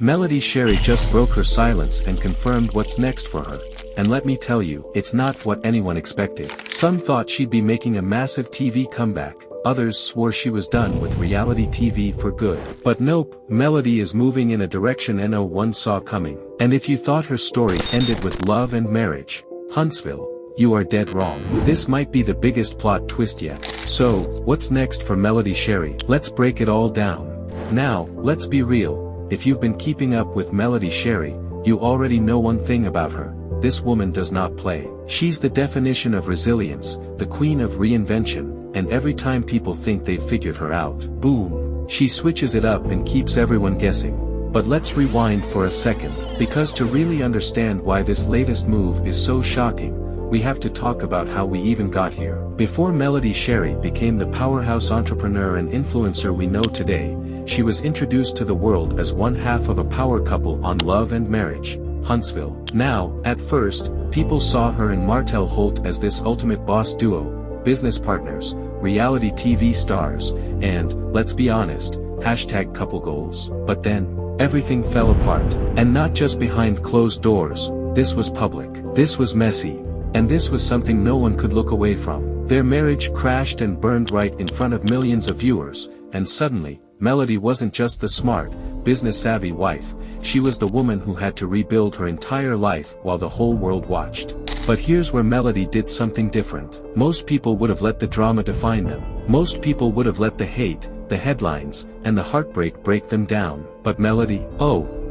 Melodi Shari just broke her silence and confirmed what's next for her. And let me tell you, it's not what anyone expected. Some thought she'd be making a massive TV comeback, others swore she was done with reality TV for good. But nope, Melodi is moving in a direction no one saw coming. And if you thought her story ended with love and marriage, Huntsville, you are dead wrong. This might be the biggest plot twist yet. So, what's next for Melodi Shari? Let's break it all down. Now, let's be real. If you've been keeping up with Melodi Shari, you already know one thing about her. This woman does not play. She's the definition of resilience, the queen of reinvention, and every time people think they've figured her out, boom, she switches it up and keeps everyone guessing. But let's rewind for a second, because to really understand why this latest move is so shocking, we have to talk about how we even got here. Before Melodi Shari became the powerhouse entrepreneur and influencer we know today, she was introduced to the world as one half of a power couple on Love and Marriage, Huntsville. Now, at first, people saw her and Martell Holt as this ultimate boss duo, business partners, reality TV stars, and, let's be honest, hashtag couple goals. But then, everything fell apart. And not just behind closed doors, this was public. This was messy. And this was something no one could look away from. Their marriage crashed and burned right in front of millions of viewers, and suddenly, Melodi wasn't just the smart, business-savvy wife, she was the woman who had to rebuild her entire life while the whole world watched. But here's where Melodi did something different. Most people would have let the drama define them. Most people would have let the hate, the headlines, and the heartbreak break them down. But Melodi,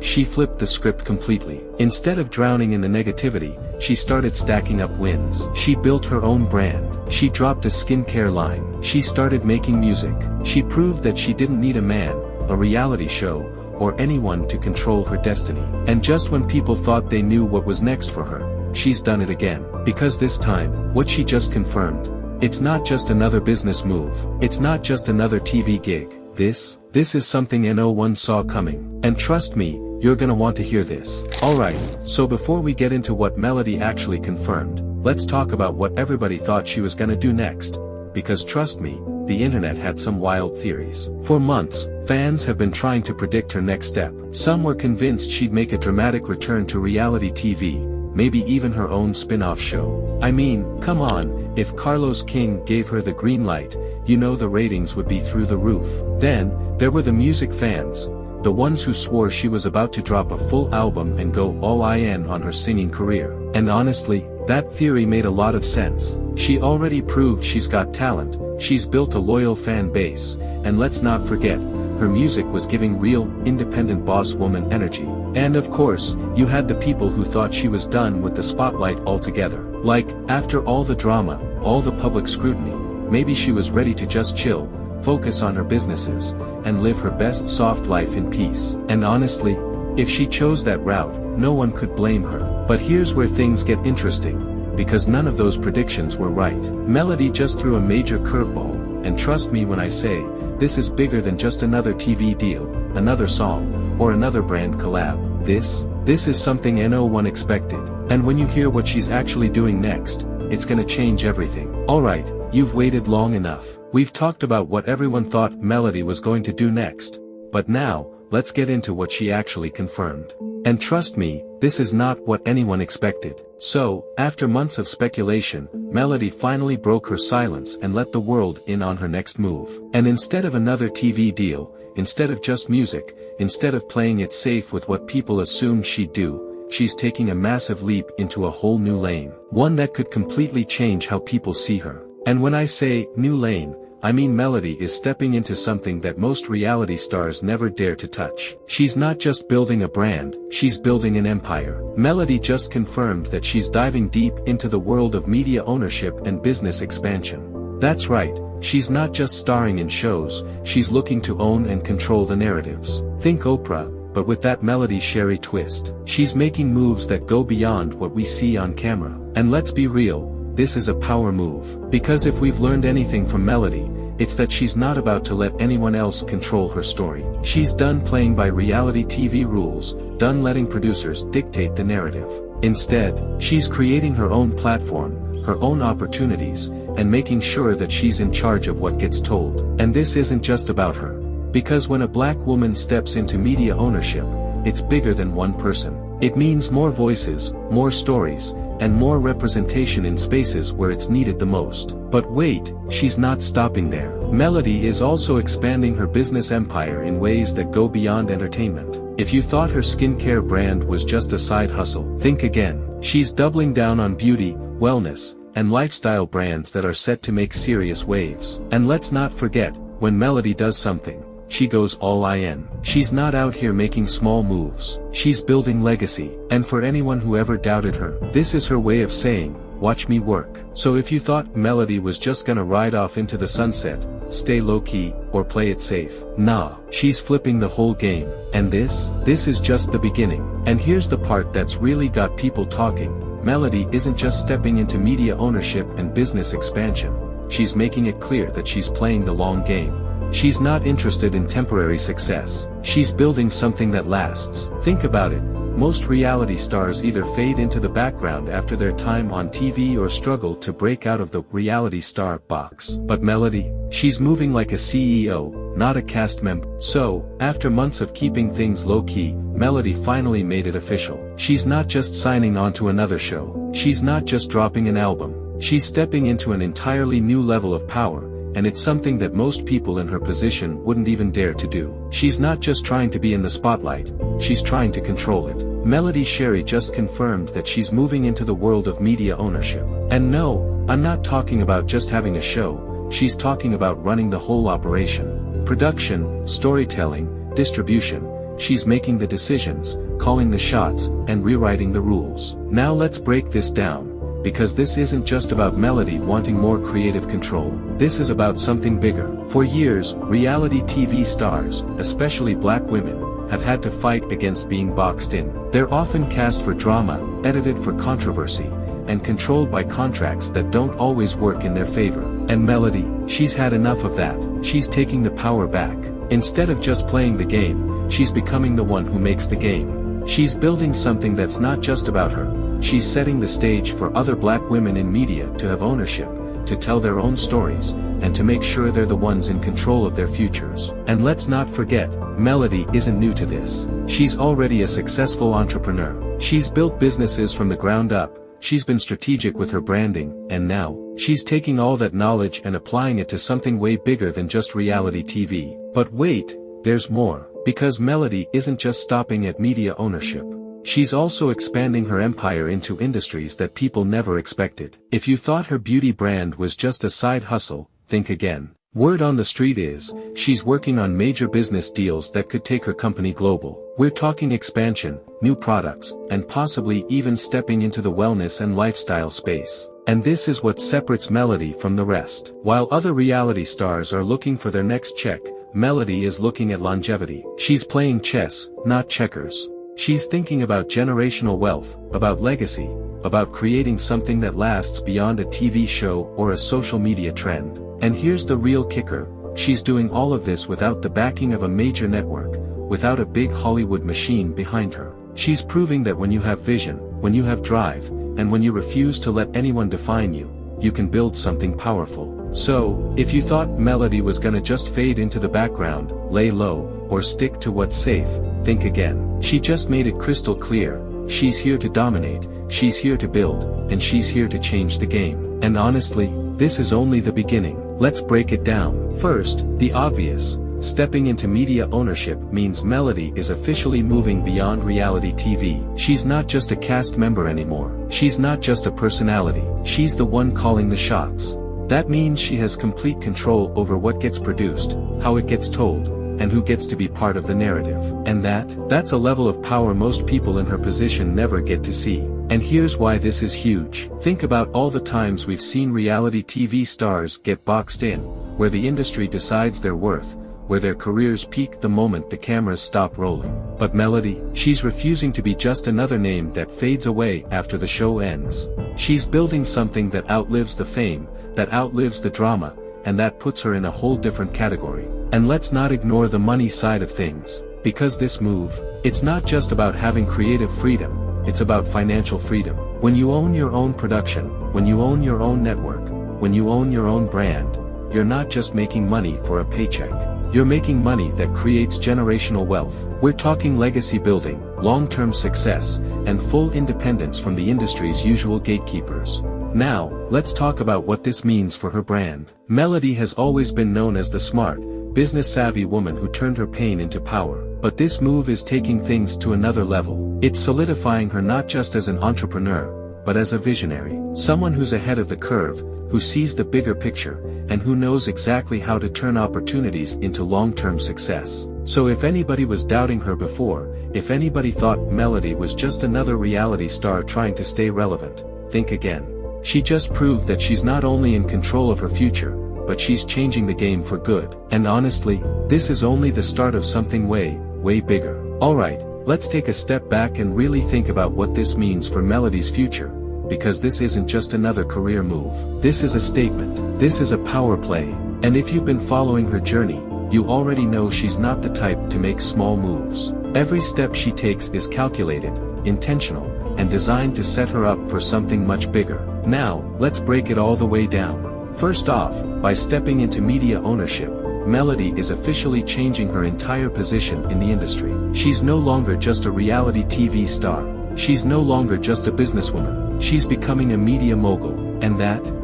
she flipped the script completely. Instead of drowning in the negativity, she started stacking up wins. She built her own brand. She dropped a skincare line. She started making music. She proved that she didn't need a man, a reality show, or anyone to control her destiny. And just when people thought they knew what was next for her, she's done it again. Because this time, what she just confirmed, it's not just another business move. It's not just another TV gig. This is something no one saw coming. And trust me, you're gonna want to hear this. Alright, so before we get into what Melodi actually confirmed, let's talk about what everybody thought she was gonna do next. Because trust me, the internet had some wild theories. For months, fans have been trying to predict her next step. Some were convinced she'd make a dramatic return to reality TV, maybe even her own spin-off show. I mean, come on, if Carlos King gave her the green light, you know the ratings would be through the roof. Then, there were the music fans, the ones who swore she was about to drop a full album and go all in on her singing career. And honestly, that theory made a lot of sense. She already proved she's got talent, she's built a loyal fan base, and let's not forget, her music was giving real, independent boss woman energy. And of course, you had the people who thought she was done with the spotlight altogether. Like, after all the drama, all the public scrutiny, maybe she was ready to just chill, focus on her businesses, and live her best soft life in peace. And honestly, if she chose that route, no one could blame her. But here's where things get interesting, because none of those predictions were right. Melodi just threw a major curveball, and trust me when I say, this is bigger than just another TV deal, another song, or another brand collab. This is something no one expected. And when you hear what she's actually doing next, it's gonna change everything. Alright, you've waited long enough. We've talked about what everyone thought Melodi was going to do next. But now, let's get into what she actually confirmed. And trust me, this is not what anyone expected. So, after months of speculation, Melodi finally broke her silence and let the world in on her next move. And instead of another TV deal, instead of just music, instead of playing it safe with what people assumed she'd do, she's taking a massive leap into a whole new lane. One that could completely change how people see her. And when I say, new lane, I mean Melodi is stepping into something that most reality stars never dare to touch. She's not just building a brand, she's building an empire. Melodi just confirmed that she's diving deep into the world of media ownership and business expansion. That's right, she's not just starring in shows, she's looking to own and control the narratives. Think Oprah, but with that Melodi Shari twist. She's making moves that go beyond what we see on camera. And let's be real, this is a power move. Because if we've learned anything from Melodi, it's that she's not about to let anyone else control her story. She's done playing by reality TV rules, done letting producers dictate the narrative. Instead, she's creating her own platform, her own opportunities, and making sure that she's in charge of what gets told. And this isn't just about her. Because when a black woman steps into media ownership, it's bigger than one person. It means more voices, more stories, and more representation in spaces where it's needed the most. But wait, she's not stopping there. Melodi is also expanding her business empire in ways that go beyond entertainment. If you thought her skincare brand was just a side hustle, think again. She's doubling down on beauty, wellness, and lifestyle brands that are set to make serious waves. And let's not forget, when Melodi does something, she goes all in. She's not out here making small moves. She's building legacy. And for anyone who ever doubted her, this is her way of saying, watch me work. So if you thought Melodi was just gonna ride off into the sunset, stay low-key, or play it safe, nah, she's flipping the whole game. And this is just the beginning. And here's the part that's really got people talking. Melodi isn't just stepping into media ownership and business expansion. She's making it clear that she's playing the long game. She's not interested in temporary success. She's building something that lasts. Think about it. Most reality stars either fade into the background after their time on TV or struggle to break out of the reality star box. But Melodi, she's moving like a CEO, not a cast member. So, after months of keeping things low-key, Melodi finally made it official. She's not just signing on to another show. She's not just dropping an album. She's stepping into an entirely new level of power. And it's something that most people in her position wouldn't even dare to do. She's not just trying to be in the spotlight, she's trying to control it. Melodi Shari just confirmed that she's moving into the world of media ownership. And no, I'm not talking about just having a show, she's talking about running the whole operation. Production, storytelling, distribution, she's making the decisions, calling the shots, and rewriting the rules. Now let's break this down. Because this isn't just about Melodi wanting more creative control. This is about something bigger. For years, reality TV stars, especially black women, have had to fight against being boxed in. They're often cast for drama, edited for controversy, and controlled by contracts that don't always work in their favor. And Melodi, she's had enough of that. She's taking the power back. Instead of just playing the game, she's becoming the one who makes the game. She's building something that's not just about her. She's setting the stage for other black women in media to have ownership, to tell their own stories, and to make sure they're the ones in control of their futures. And let's not forget, Melodi isn't new to this. She's already a successful entrepreneur. She's built businesses from the ground up, she's been strategic with her branding, and now, she's taking all that knowledge and applying it to something way bigger than just reality TV. But wait, there's more. Because Melodi isn't just stopping at media ownership. She's also expanding her empire into industries that people never expected. If you thought her beauty brand was just a side hustle, think again. Word on the street is, she's working on major business deals that could take her company global. We're talking expansion, new products, and possibly even stepping into the wellness and lifestyle space. And this is what separates Melodi from the rest. While other reality stars are looking for their next check, Melodi is looking at longevity. She's playing chess, not checkers. She's thinking about generational wealth, about legacy, about creating something that lasts beyond a TV show or a social media trend. And here's the real kicker, she's doing all of this without the backing of a major network, without a big Hollywood machine behind her. She's proving that when you have vision, when you have drive, and when you refuse to let anyone define you, you can build something powerful. So, if you thought Melodi was gonna just fade into the background, lay low, or stick to what's safe, think again. She just made it crystal clear, she's here to dominate, she's here to build, and she's here to change the game. And honestly, this is only the beginning. Let's break it down. First, the obvious. Stepping into media ownership means Melodi is officially moving beyond reality TV. She's not just a cast member anymore. She's not just a personality. She's the one calling the shots. That means she has complete control over what gets produced, how it gets told, and who gets to be part of the narrative. And that's a level of power most people in her position never get to see. And here's why this is huge. Think about all the times we've seen reality TV stars get boxed in, where the industry decides their worth, where their careers peak the moment the cameras stop rolling. But Melodi, she's refusing to be just another name that fades away after the show ends. She's building something that outlives the fame, that outlives the drama, and that puts her in a whole different category. And let's not ignore the money side of things, because this move, it's not just about having creative freedom, it's about financial freedom. When you own your own production, when you own your own network, when you own your own brand, you're not just making money for a paycheck. You're making money that creates generational wealth. We're talking legacy building, long-term success, and full independence from the industry's usual gatekeepers. Now, let's talk about what this means for her brand. Melodi has always been known as the smart, business-savvy woman who turned her pain into power. But this move is taking things to another level. It's solidifying her not just as an entrepreneur, but as a visionary. Someone who's ahead of the curve, who sees the bigger picture, and who knows exactly how to turn opportunities into long-term success. So if anybody was doubting her before, if anybody thought Melodi was just another reality star trying to stay relevant, think again. She just proved that she's not only in control of her future, but she's changing the game for good. And honestly, this is only the start of something way bigger. Alright, let's take a step back and really think about what this means for Melodi's future, because this isn't just another career move. This is a statement. This is a power play. And if you've been following her journey, you already know she's not the type to make small moves. Every step she takes is calculated, intentional, and designed to set her up for something much bigger. Now, let's break it all the way down. First off, by stepping into media ownership, Melodi is officially changing her entire position in the industry. She's no longer just a reality TV star. She's no longer just a businesswoman. She's becoming a media mogul. And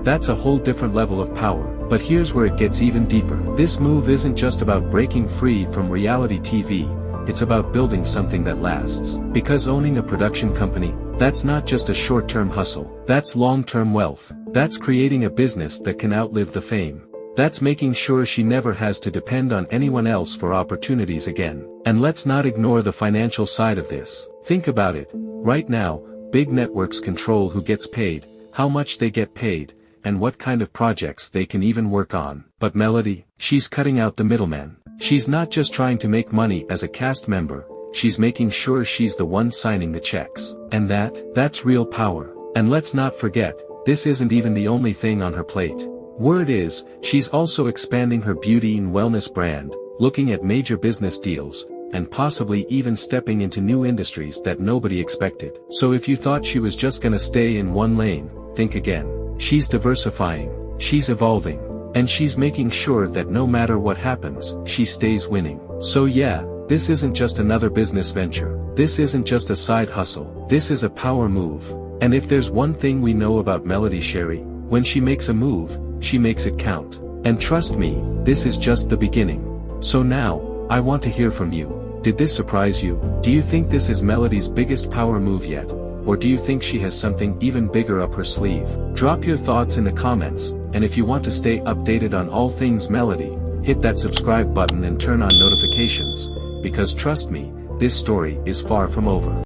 that's a whole different level of power. But here's where it gets even deeper. This move isn't just about breaking free from reality TV, it's about building something that lasts. Because owning a production company, that's not just a short-term hustle. That's long-term wealth. That's creating a business that can outlive the fame. That's making sure she never has to depend on anyone else for opportunities again. And let's not ignore the financial side of this. Think about it. Right now, big networks control who gets paid, how much they get paid, and what kind of projects they can even work on. But Melodi, she's cutting out the middleman. She's not just trying to make money as a cast member, she's making sure she's the one signing the checks. And that's real power. And let's not forget, this isn't even the only thing on her plate. Word is, she's also expanding her beauty and wellness brand, looking at major business deals, and possibly even stepping into new industries that nobody expected. So if you thought she was just gonna stay in one lane, think again. She's diversifying, she's evolving, and she's making sure that no matter what happens, she stays winning. So yeah, this isn't just another business venture. This isn't just a side hustle. This is a power move. And if there's one thing we know about Melodi Shari, when she makes a move, she makes it count. And trust me, this is just the beginning. So now, I want to hear from you. Did this surprise you? Do you think this is Melodi's biggest power move yet? Or do you think she has something even bigger up her sleeve? Drop your thoughts in the comments, and if you want to stay updated on all things Melodi, hit that subscribe button and turn on notifications, because trust me, this story is far from over.